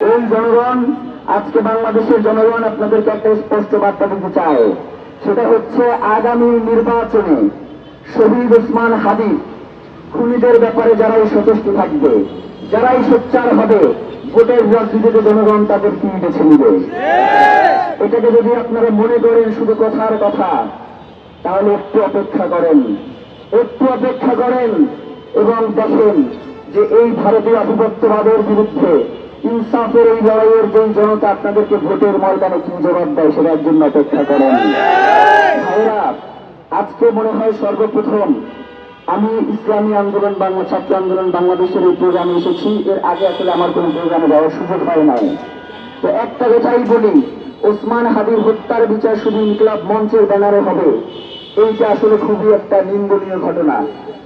এই জনগণ, আজকে বাংলাদেশের জনগণ আপনাদেরকে একটা স্পষ্ট বার্তা দিতে চায়। সেটা হচ্ছে আগামী নির্বাচনে শহীদ ওসমান হাদি খুনিদের ব্যাপারে যারাই সচেষ্ট থাকবে, যারাই সোচ্চার হবে, ভোটের রাজনীতিতে জনগণ তাদের কি বেছে নিবে। এটাকে যদি আপনারা মনে করেন শুধু কথার কথা, তাহলে একটু অপেক্ষা করেন, এবং দেখেন যে এই ভারতীয় আধিপত্যবাদের বিরুদ্ধে ইনসাফের এই লড়াইয়ের যে জনতা আপনাদেরকে ভোটের ময়দানে কি জবাব দেয় সেটার জন্য অপেক্ষা করেন। ভাইরা, আজকে মনে হয় সর্বপ্রথম আমি ইসলামী আন্দোলন বাংলা ছাত্র আন্দোলন বাংলাদেশের এই প্রোগ্রামে এসেছি। এর আগে আসলে আমার কোনো প্রোগ্রামে যাওয়ার সুযোগ হয় নাই। তো একটা কথাই বলি, ওসমান হাদির হত্যার বিচার শুধু ইনকিলাব মঞ্চের ব্যানারে হবে, এইটা আসলে খুবই একটা নিন্দনীয় ঘটনা।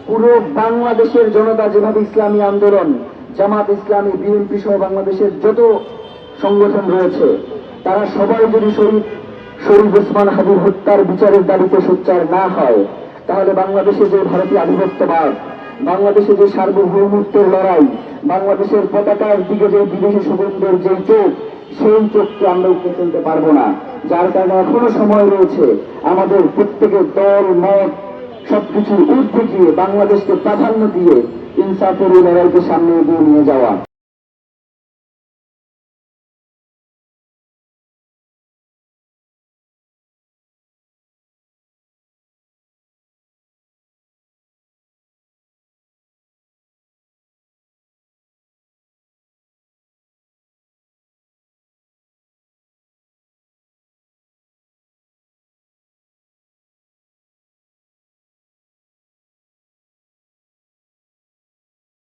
পুরো বাংলাদেশের জনতা যেভাবে ইসলামী আন্দোলন, জামাত ইসলামী, বিএনপি সহ বাংলাদেশের যত সংগঠন রয়েছে, তারা সবাই যদি শহীদ ওসমান হাদির হত্যার বিচারের দাবিতে সোচ্চার না হয়, তাহলে বাংলাদেশে যে ভারতীয় আধিপত্যবাদ, বাংলাদেশে যে সার্বভৌমত্বের লড়াই, বাংলাদেশের পতাকার দিকে যে বিদেশি সুগন্ধের যে চোখ, সেই চোখকে আমরা উঠে তুলতে পারবো না। যার কারণে এখনো সময় রয়েছে আমাদের প্রত্যেকের দল মত সবকিছুর ঊর্ধ্বে গিয়ে বাংলাদেশকে প্রাধান্য দিয়ে ইনসাফের এই লড়াইকে সামনে এগিয়ে নিয়ে যাওয়া।